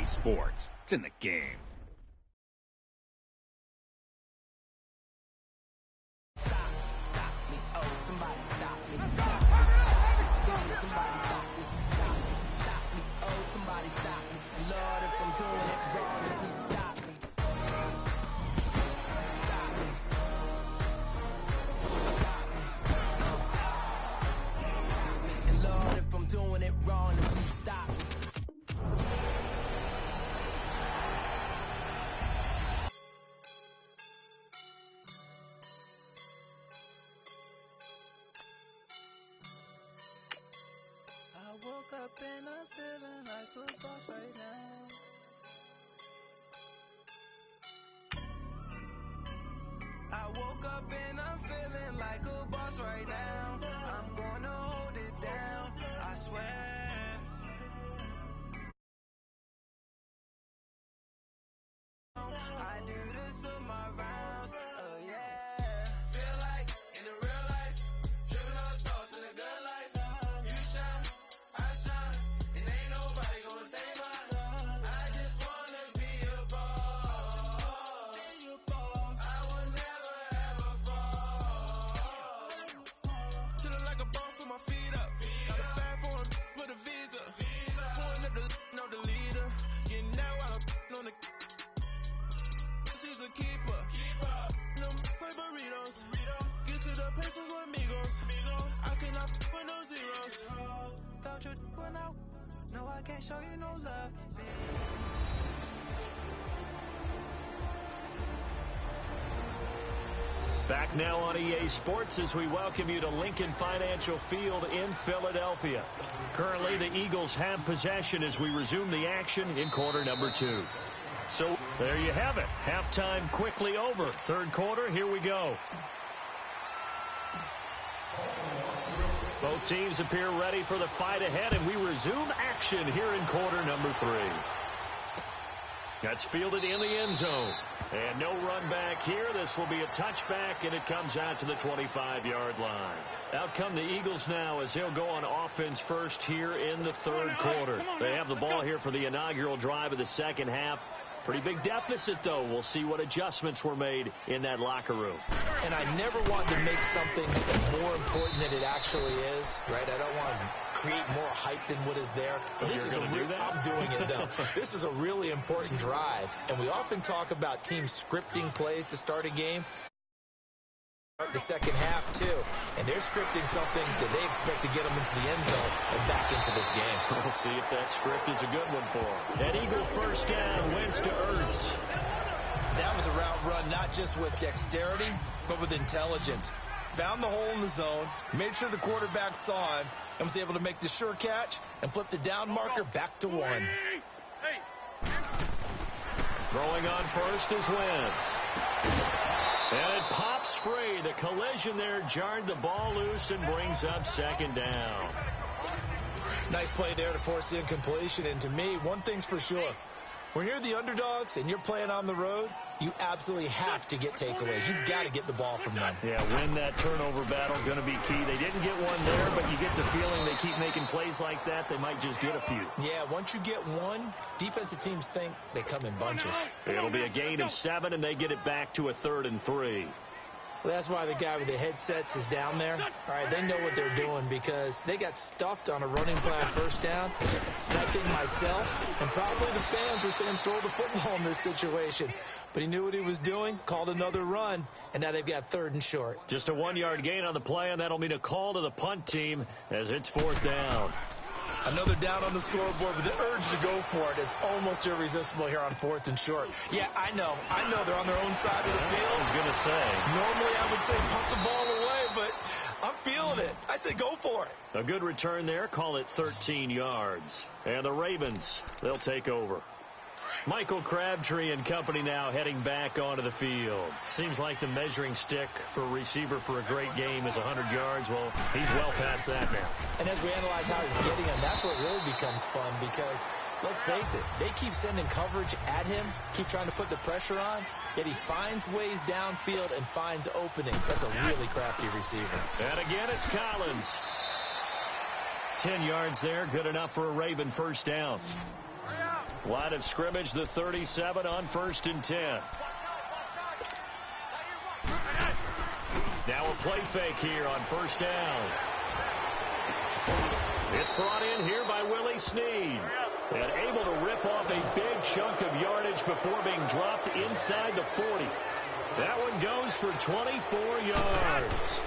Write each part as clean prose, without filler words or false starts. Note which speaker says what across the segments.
Speaker 1: sports. It's in the game.
Speaker 2: Woke up and I'm feeling like a boss right now. I woke up and I'm feeling like a boss right now. I'm gonna hold it down, I swear. I do this for my rounds, oh yeah. Feel like in the real life, tripping on sauce in a good life. You shine, I shine, and ain't nobody gonna take mine. I just wanna be a boss. I will never ever fall. Chillin' like a boss with my feet up. Got a bag for him with a visa. Pulling up the no the leader. Getting that while I'm on the. She's a keeper. No play burritos. Get to the pesos with amigos. I cannot with no zeros. Don't you when I no, I can't show you no love.
Speaker 3: Back now on EA Sports as we welcome you to Lincoln Financial Field in Philadelphia. Currently, the Eagles have possession as we resume the action in quarter number 2. So there you have it. Halftime quickly over. Third quarter, here we go. Both teams appear ready for the fight ahead, and we resume action here in quarter number 3. That's fielded in the end zone. And no run back here. This will be a touchback, and it comes out to the 25-yard line. Out come the Eagles now as they'll go on offense first here in the third quarter. They have the ball here for the inaugural drive of the second half. Pretty big deficit, though. We'll see what adjustments were made in that locker room.
Speaker 4: And I never want to make something more important than it actually is, right? I don't want to create more hype than what is there.
Speaker 3: This is
Speaker 4: I'm doing it, though. This is a really important drive, and we often talk about teams scripting plays to start a game. The second half, too, and they're scripting something that they expect to get them into the end zone and back into this game.
Speaker 3: We'll see if that script is a good one for them. An Eagle first down, Wentz to Ertz.
Speaker 4: That was a route run not just with dexterity, but with intelligence. Found the hole in the zone, made sure the quarterback saw him, and was able to make the sure catch and flip the down marker back to 1.
Speaker 3: Throwing on first is Wentz. And it pops free. The collision there jarred the ball loose and brings up second down.
Speaker 4: Nice play there to force the incompletion. And to me, one thing's for sure. When you're the underdogs and you're playing on the road, you absolutely have to get takeaways. You've got to get the ball from them.
Speaker 3: Yeah, win that turnover battle, going to be key. They didn't get one there, but you get the feeling they keep making plays like that, they might just get a few.
Speaker 4: Yeah, once you get one, defensive teams think they come in bunches.
Speaker 3: It'll be a gain of 7, and they get it back to a 3rd and 3.
Speaker 4: Well, that's why the guy with the headsets is down there. All right, they know what they're doing because they got stuffed on a running play on first down. And I think myself and probably the fans were saying throw the football in this situation. But he knew what he was doing, called another run, and now they've got 3rd and short.
Speaker 3: Just a 1-yard gain on the play, and that'll mean a call to the punt team as it's 4th down.
Speaker 4: Another down on the scoreboard, but the urge to go for it is almost irresistible here on 4th and short. Yeah, I know they're on their own side of the field.
Speaker 3: I was going to say.
Speaker 4: Normally I would say pump the ball away, but I'm feeling it. I say go for it.
Speaker 3: A good return there. Call it 13 yards. And the Ravens, they'll take over. Michael Crabtree and company now heading back onto the field. Seems like the measuring stick for a receiver for a great game is 100 yards. Well, he's well past that now.
Speaker 4: And as we analyze how he's getting them, that's what really becomes fun because, let's face it, they keep sending coverage at him, keep trying to put the pressure on, yet he finds ways downfield and finds openings. That's a really crafty receiver.
Speaker 3: And again, it's Collins. 10 yards there, good enough for a Raven first down. Line of scrimmage, the 37 on 1st and 10. Now a play fake here on 1st down. It's brought in here by Willie Snead. And able to rip off a big chunk of yardage before being dropped inside the 40. That one goes for 24 yards.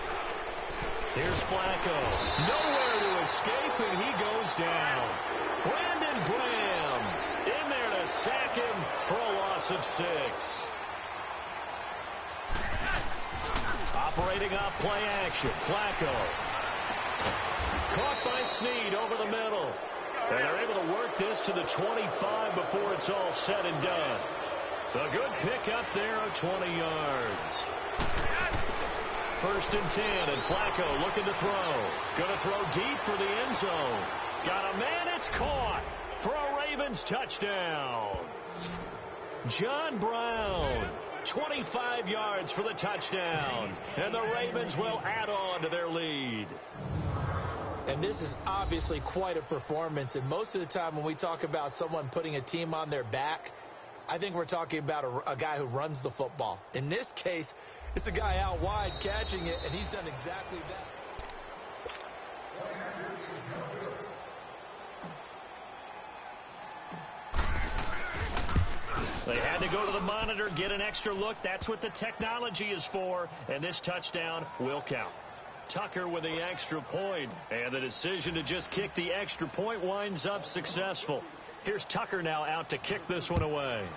Speaker 3: Here's Flacco. Nowhere to escape, and he goes down. Brandon Graham in there to sack him for a loss of 6. Operating off play action. Flacco. Caught by Snead over the middle. And they're able to work this to the 25 before it's all said and done. A good pick up there of 20 yards. 1st and 10, and Flacco looking to throw. Going to throw deep for the end zone. Got a man, it's caught for a Ravens touchdown. John Brown, 25 yards for the touchdown. And the Ravens will add on to their lead.
Speaker 4: And this is obviously quite a performance. And most of the time when we talk about someone putting a team on their back, I think we're talking about a guy who runs the football. In this case, it's a guy out wide catching it, and he's done exactly that.
Speaker 3: They had to go to the monitor, get an extra look. That's what the technology is for, and this touchdown will count. Tucker with the extra point, and the decision to just kick the extra point winds up successful. Here's Tucker now out to kick this one away.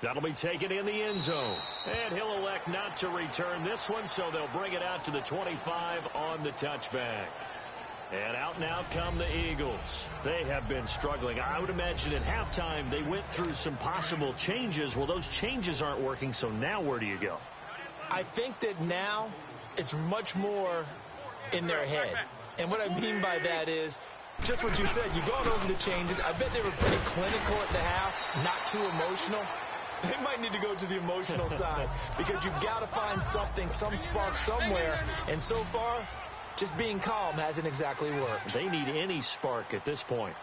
Speaker 3: That'll be taken in the end zone. And he'll elect not to return this one, so they'll bring it out to the 25 on the touchback. And out now come the Eagles. They have been struggling. I would imagine at halftime they went through some possible changes. Well, those changes aren't working, so now where do you go?
Speaker 4: I think that now it's much more in their head. And what I mean by that is just what you said. You've gone over the changes. I bet they were pretty clinical at the half, not too emotional. They might need to go to the emotional side because you've got to find something, some spark somewhere. And so far, just being calm hasn't exactly worked.
Speaker 3: They need any spark at this point.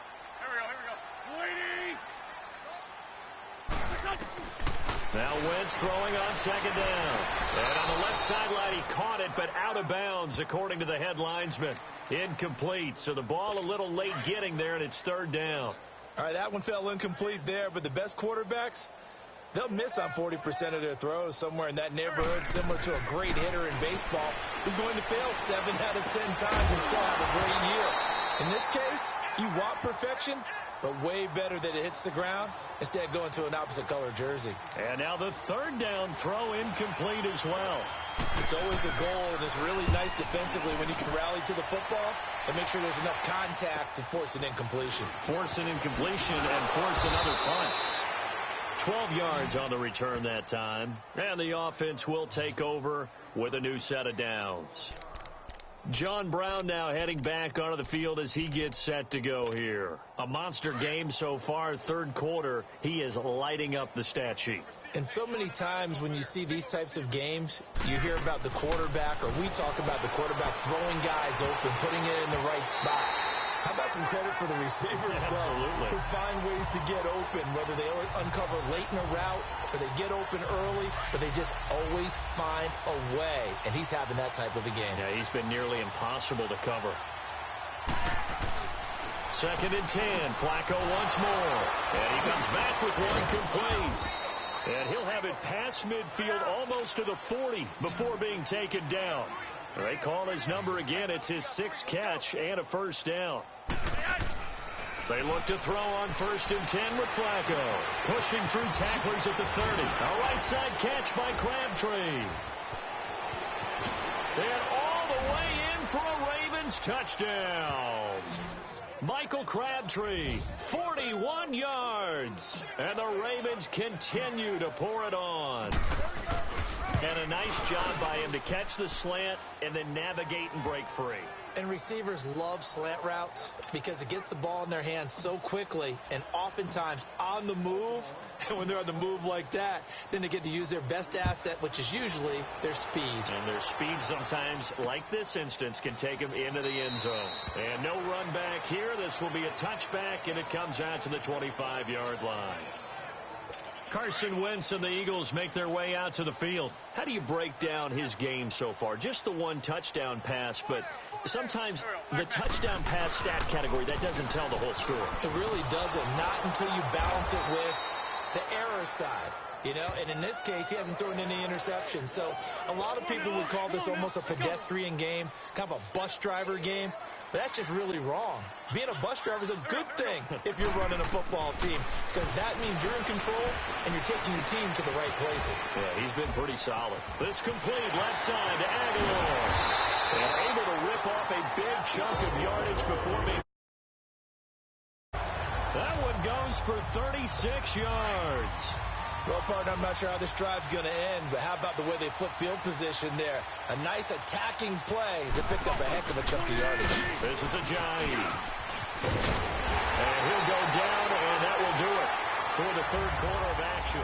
Speaker 3: Now Wentz throwing on 2nd down. And on the left sideline, he caught it, but out of bounds, according to the head linesman. Incomplete. So the ball a little late getting there, and it's 3rd down.
Speaker 4: All right, that one fell incomplete there, but the best quarterbacks, they'll miss on 40% of their throws somewhere in that neighborhood, similar to a great hitter in baseball who's going to fail 7 out of 10 times and still have a great year. In this case, you want perfection, but way better that it hits the ground instead of going to an opposite color jersey.
Speaker 3: And now the 3rd down throw incomplete as well.
Speaker 4: It's always a goal, and it's really nice defensively when you can rally to the football and make sure there's enough contact to force an incompletion.
Speaker 3: Force an incompletion and force another punt. 12 yards on the return that time. And the offense will take over with a new set of downs. John Brown now heading back onto the field as he gets set to go here. A monster game so far, 3rd quarter. He is lighting up the stat sheet.
Speaker 4: And so many times when you see these types of games, you hear about the quarterback, or we talk about the quarterback throwing guys open, putting it in the right spot. How about some credit for the receivers, though, who find ways to get open, whether they uncover late in a route or they get open early, but they just always find a way. And he's having that type of a game.
Speaker 3: Yeah, he's been nearly impossible to cover. 2nd and 10. Flacco once more. And he comes back with one complete. And he'll have it past midfield almost to the 40 before being taken down. They call his number again. It's his 6th catch and a 1st down. They look to throw on 1st and 10 with Flacco. Pushing through tacklers at the 30. A right side catch by Crabtree. And all the way in for a Ravens touchdown. Michael Crabtree, 41 yards. And the Ravens continue to pour it on. And a nice job by him to catch the slant and then navigate and break free.
Speaker 4: And receivers love slant routes because it gets the ball in their hands so quickly and oftentimes on the move. And when they're on the move like that, then they get to use their best asset, which is usually their speed.
Speaker 3: And their speed sometimes, like this instance, can take them into the end zone. And no run back here. This will be a touchback, and it comes out to the 25-yard line. Carson Wentz and the Eagles make their way out to the field. How do you break down his game so far? Just the one touchdown pass, but sometimes the touchdown pass stat category, that doesn't tell the whole story.
Speaker 4: It really doesn't, not until you balance it with the error side. You know, and in this case, he hasn't thrown any interceptions. So a lot of people would call this almost a pedestrian game, kind of a bus driver game. But that's just really wrong. Being a bus driver is a good thing if you're running a football team, because that means you're in control and you're taking your team to the right places.
Speaker 3: Yeah, he's been pretty solid. This complete left side to Aguilar. And able to rip off a big chunk of yardage before being... That one goes for 36 yards.
Speaker 4: Well, partner, I'm not sure how this drive's going to end, but how about the way they flip field position there? A nice attacking play that picked up a heck of a chunk of yardage.
Speaker 3: This is Ajayi. And he'll go down, and that will do it for the third quarter of action.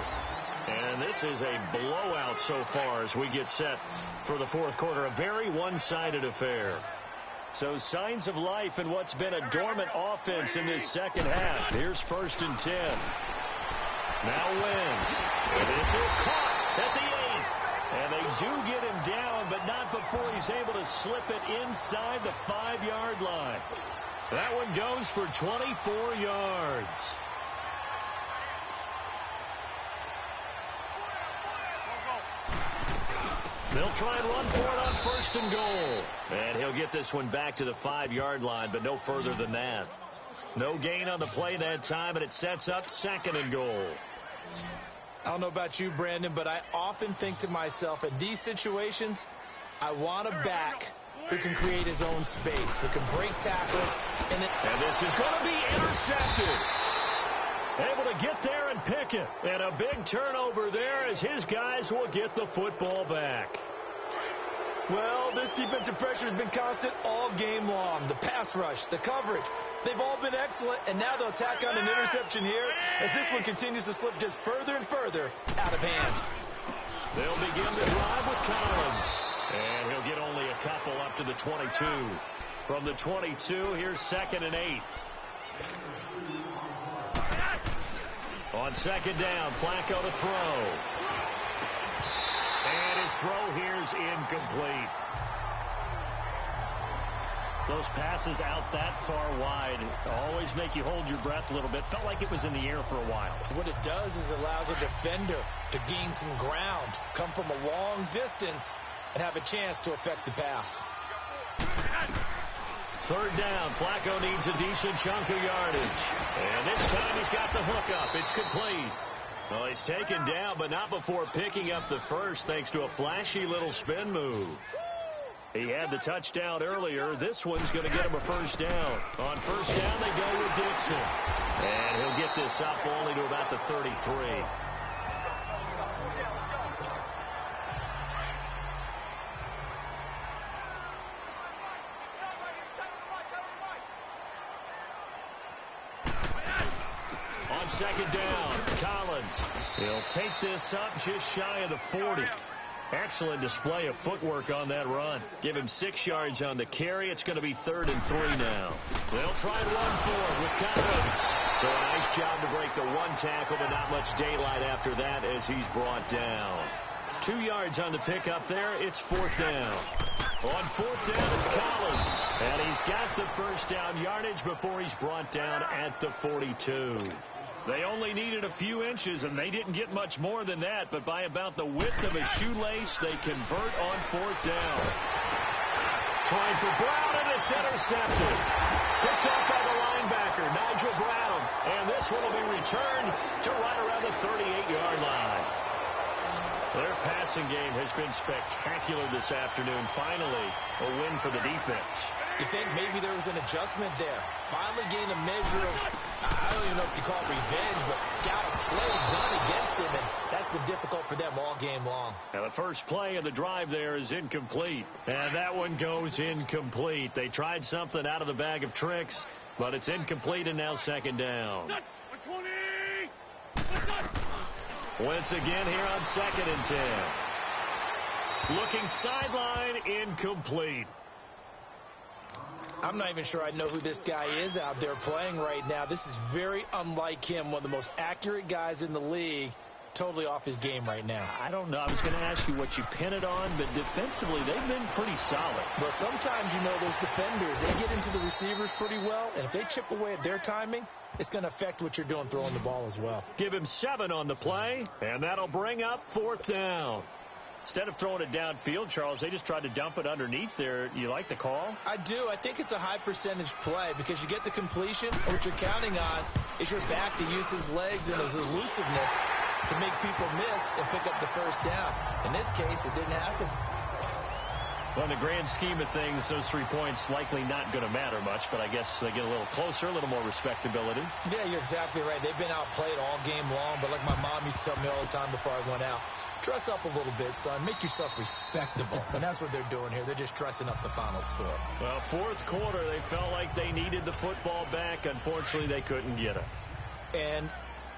Speaker 3: And this is a blowout so far as we get set for the fourth quarter. A very one-sided affair. So signs of life in what's been a dormant offense in this second half. Here's 1st and 10. Now Wentz. This is caught at the 8. And they do get him down, but not before he's able to slip it inside the 5-yard line. That one goes for 24 yards. They'll try and run for it on 1st and goal. And he'll get this one back to the 5-yard line, but no further than that. No gain on the play that time, and it sets up 2nd and goal.
Speaker 4: I don't know about you, Brandon, but I often think to myself, in these situations, I want a back who can create his own space, who can break tackles. And
Speaker 3: this is going to be intercepted. Able to get there and pick it. And a big turnover there as his guys will get the football back.
Speaker 4: Well, this defensive pressure has been constant all game long. The pass rush, the coverage, they've all been excellent, and now they'll tack on an interception here as this one continues to slip just further and further out of hand.
Speaker 3: They'll begin the drive with Collins, and he'll get only a couple up to the 22. From the 22, here's 2nd and 8. On 2nd down, Flacco to throw. And his throw here's incomplete. Those passes out that far wide always make you hold your breath a little bit. Felt like it was in the air for a while.
Speaker 4: What it does is allows a defender to gain some ground, come from a long distance, and have a chance to affect the pass.
Speaker 3: 3rd down, Flacco needs a decent chunk of yardage. And this time he's got the hook up. It's complete. Well, he's taken down, but not before picking up the first thanks to a flashy little spin move. He had the touchdown earlier. This one's going to get him a 1st down. On 1st down, they go with Dixon. And he'll get this up only to about the 33. On 2nd down, Collins. He'll take this up just shy of the 40. Excellent display of footwork on that run. Give him 6 yards on the carry. It's going to be 3rd and 3 now. They'll try and run for it with Collins. So a nice job to break the one tackle, but not much daylight after that as he's brought down. 2 yards on the pickup there. It's 4th down. On 4th down, it's Collins. And he's got the 1st down yardage before he's brought down at the 42. They only needed a few inches, and they didn't get much more than that. But by about the width of a shoelace, they convert on 4th down. Trying for Brown, and it's intercepted. Picked off by the linebacker, Nigel Bradham. And this one will be returned to right around the 38-yard line. Their passing game has been spectacular this afternoon. Finally, a win for the defense.
Speaker 4: You think maybe there was an adjustment there. Finally gained a measure of, I don't even know if you call it revenge, but got a play done against him, and that's been difficult for them all game long.
Speaker 3: Now the first play of the drive there is incomplete. And that one goes incomplete. They tried something out of the bag of tricks, but it's incomplete and now second down. Wentz again here on 2nd and 10. Looking sideline, incomplete.
Speaker 4: I'm not even sure I know who this guy is out there playing right now. This is very unlike him, one of the most accurate guys in the league. Totally off his game right now.
Speaker 3: I don't know. I was going to ask you what you pin it on, but defensively, they've been pretty solid.
Speaker 4: But sometimes, you know, those defenders, they get into the receivers pretty well, and if they chip away at their timing, it's going to affect what you're doing throwing the ball as well.
Speaker 3: Give him 7 on the play, and that'll bring up 4th down. Instead of throwing it downfield, Charles, they just tried to dump it underneath there. You like the call?
Speaker 4: I do. I think it's a high percentage play because you get the completion. What you're counting on is your back to use his legs and his elusiveness to make people miss and pick up the first down. In this case, it didn't happen.
Speaker 3: Well, in the grand scheme of things, those 3 points likely not going to matter much, but I guess they get a little closer, a little more respectability.
Speaker 4: Yeah, you're exactly right. They've been outplayed all game long, but like my mom used to tell me all the time before I went out, dress up a little bit, son. Make yourself respectable. And that's what they're doing here. They're just dressing up the final score.
Speaker 3: Well, 4th quarter, they felt like they needed the football back. Unfortunately, they couldn't get it.
Speaker 4: And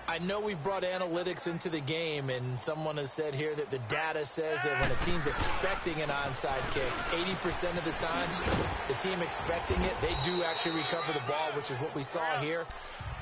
Speaker 4: I know we brought analytics into the game, and someone has said here that the data says that when a team's expecting an onside kick, 80% of the time, the team expecting it, they do actually recover the ball, which is what we saw here.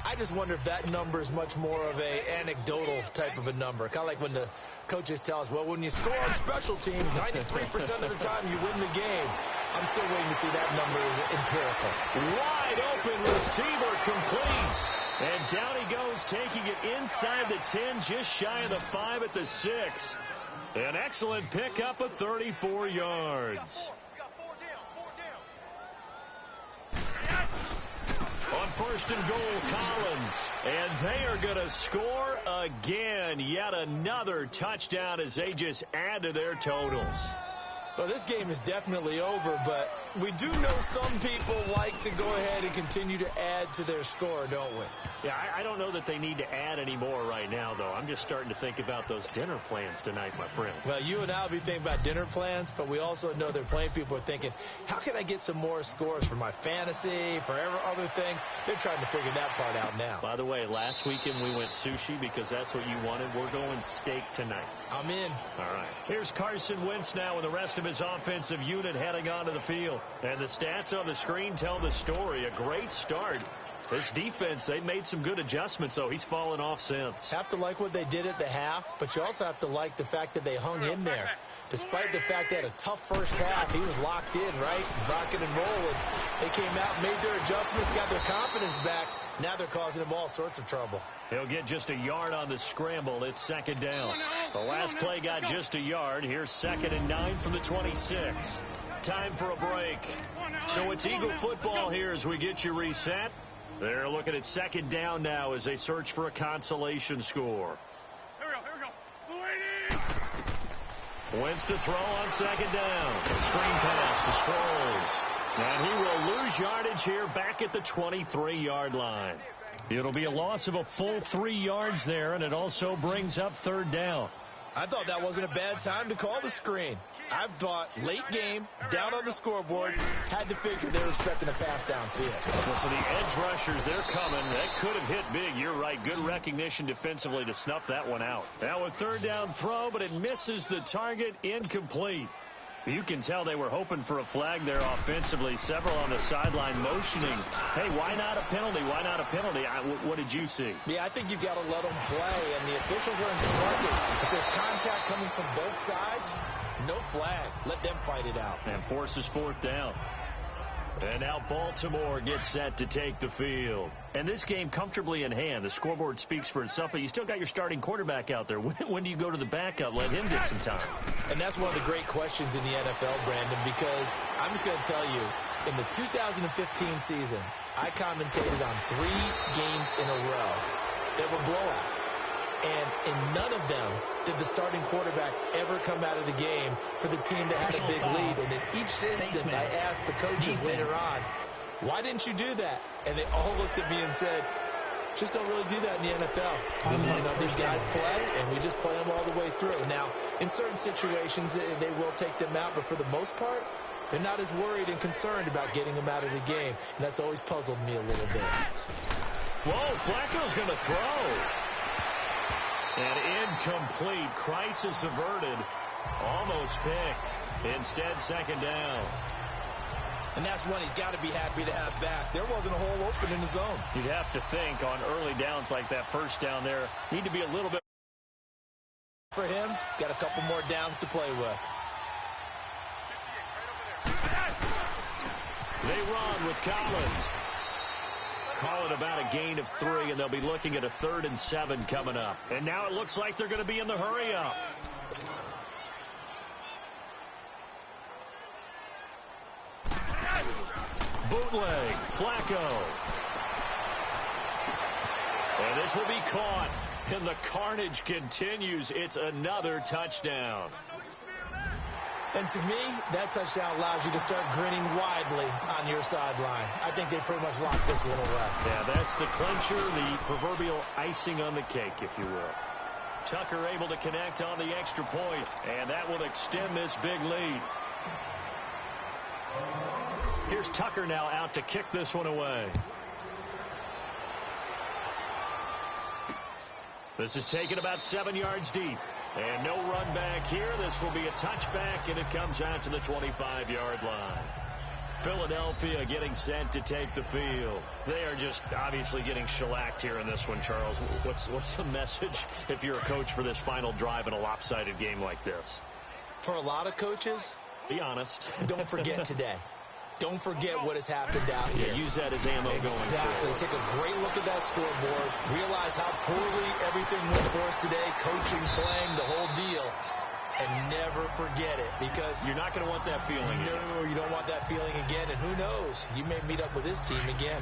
Speaker 4: I just wonder if that number is much more of a anecdotal type of a number. Kind of like when the coaches tell us, well, when you score on special teams, 93% of the time you win the game. I'm still waiting to see that number is empirical.
Speaker 3: Wide open receiver complete. And down he goes, taking it inside the 10, just shy of the 5 at the 6. An excellent pickup of 34 yards. On 1st and goal, Collins. And they are going to score again. Yet another touchdown as they just add to their totals.
Speaker 4: Well, this game is definitely over, but we do know some people like to go ahead and continue to add to their score, don't we?
Speaker 3: Yeah, I don't know that they need to add any more right now, though. I'm just starting to think about those dinner plans tonight, my friend.
Speaker 4: Well, you and I will be thinking about dinner plans, but we also know that plenty of people are thinking, how can I get some more scores for my fantasy, for other things? They're trying to figure that part out now.
Speaker 3: By the way, last weekend we went sushi because that's what you wanted. We're going steak tonight.
Speaker 4: I'm in.
Speaker 3: All right. Here's Carson Wentz now with the rest of his offensive unit heading onto the field. And the stats on the screen tell the story. A great start. This defense, they made some good adjustments, so he's fallen off since.
Speaker 4: Have to like what they did at the half, but you also have to like the fact that they hung in there. Despite the fact they had a tough first half, he was locked in, right? Rocking and rolling. They came out, made their adjustments, got their confidence back. Now they're causing him all sorts of trouble.
Speaker 3: He'll get just a yard on the scramble. It's 2nd down. The last play got just a yard. Here's 2nd and 9 from the 26. Time for a break. So it's Eagle football here as we get you reset. They're looking at 2nd down now as they search for a consolation score.
Speaker 2: Here we go.
Speaker 3: Wentz to throw on 2nd down. Screen pass to Sproles. And he will lose yardage here back at the 23-yard line. It'll be a loss of a full 3 yards there, and it also brings up 3rd down.
Speaker 4: I thought that wasn't a bad time to call the screen. I thought late game, down on the scoreboard, had to figure they were expecting a pass downfield.
Speaker 3: Well, so the edge rushers, they're coming. That could have hit big. You're right. Good recognition defensively to snuff that one out. Now a 3rd down throw, but it misses the target. Incomplete. You can tell they were hoping for a flag there offensively. Several on the sideline motioning. Hey, why not a penalty? Why not a penalty? What did you see?
Speaker 4: Yeah, I think you've got to let them play, and the officials are instructed. If there's contact coming from both sides, no flag. Let them fight it out.
Speaker 3: And forces 4th down. And now Baltimore gets set to take the field. And this game comfortably in hand. The scoreboard speaks for itself, but you still got your starting quarterback out there. When do you go to the backup? Let him get some time.
Speaker 4: And that's one of the great questions in the NFL, Brandon, because I'm just going to tell you, in the 2015 season, I commentated on 3 games in a row that were blowouts. And in none of them did the starting quarterback ever come out of the game for the team that had a big lead. And in each instance, I asked the coaches later on, why didn't you do that? And they all looked at me and said, just don't really do that in the NFL. These guys play, and we just play them all the way through. Now, in certain situations, they will take them out, but for the most part, they're not as worried and concerned about getting them out of the game. And that's always puzzled me a little bit.
Speaker 3: Whoa, Flacco's going to throw. And incomplete. Crisis averted. Almost picked. Instead, second down.
Speaker 4: And that's one he's got to be happy to have back. There wasn't a hole open in the zone.
Speaker 3: You'd have to think on early downs like that first down there, need to be a little bit.
Speaker 4: For him, got a couple more downs to play with.
Speaker 3: They run with Collins. Call it about a gain of 3, and they'll be looking at a 3rd and 7 coming up. And now it looks like they're going to be in the hurry-up. Bootleg, Flacco. And this will be caught, and the carnage continues. It's another touchdown.
Speaker 4: And to me, that touchdown allows you to start grinning widely on your sideline. I think they pretty much locked this one away.
Speaker 3: Yeah, that's the clincher, the proverbial icing on the cake, if you will. Tucker able to connect on the extra point, and that will extend this big lead. Here's Tucker now out to kick this one away. This is taken about 7 yards deep. And no run back here. This will be a touchback, and it comes out to the 25-yard line. Philadelphia getting sent to take the field. They are just obviously getting shellacked here in this one, Charles. What's the message if you're a coach for this final drive in a lopsided game like this?
Speaker 4: For a lot of coaches,
Speaker 3: be honest.
Speaker 4: Don't forget today. Don't forget what has happened out here.
Speaker 3: Yeah, use that as ammo going forward.
Speaker 4: Exactly. Take a great look at that scoreboard. Realize how poorly everything went for us today. Coaching, playing, the whole deal. And never forget it, because
Speaker 3: you're not going to want that feeling again.
Speaker 4: No, you don't want that feeling again. And who knows? You may meet up with this team again.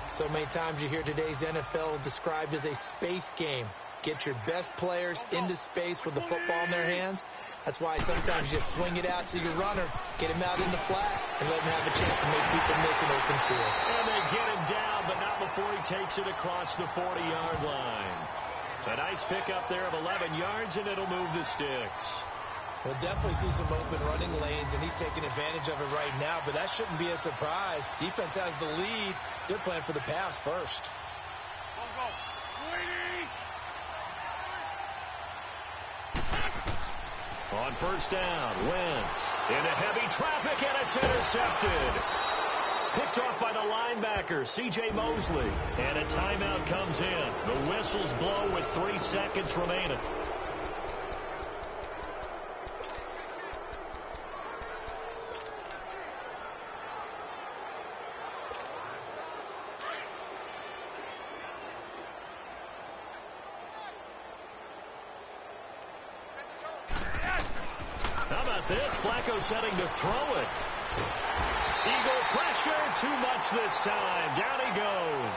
Speaker 4: So many times you hear today's NFL described as a space game. Get your best players into space with the football in their hands. That's why sometimes you just swing it out to your runner, get him out in the flat, and let him have a chance to make people miss an open field.
Speaker 3: And they get him down, but not before he takes it across the 40-yard line. A nice pickup there of 11 yards, and it'll move the sticks.
Speaker 4: We'll definitely see some open running lanes, and he's taking advantage of it right now, but that shouldn't be a surprise. Defense has the lead. They're playing for the pass first.
Speaker 2: Go.
Speaker 3: On first down, Wentz into heavy traffic, and it's intercepted. Picked off by the linebacker, C.J. Mosley. And a timeout comes in. The whistles blow with 3 seconds remaining. This, Flacco setting to throw it. Eagle pressure, too much this time. Down he goes.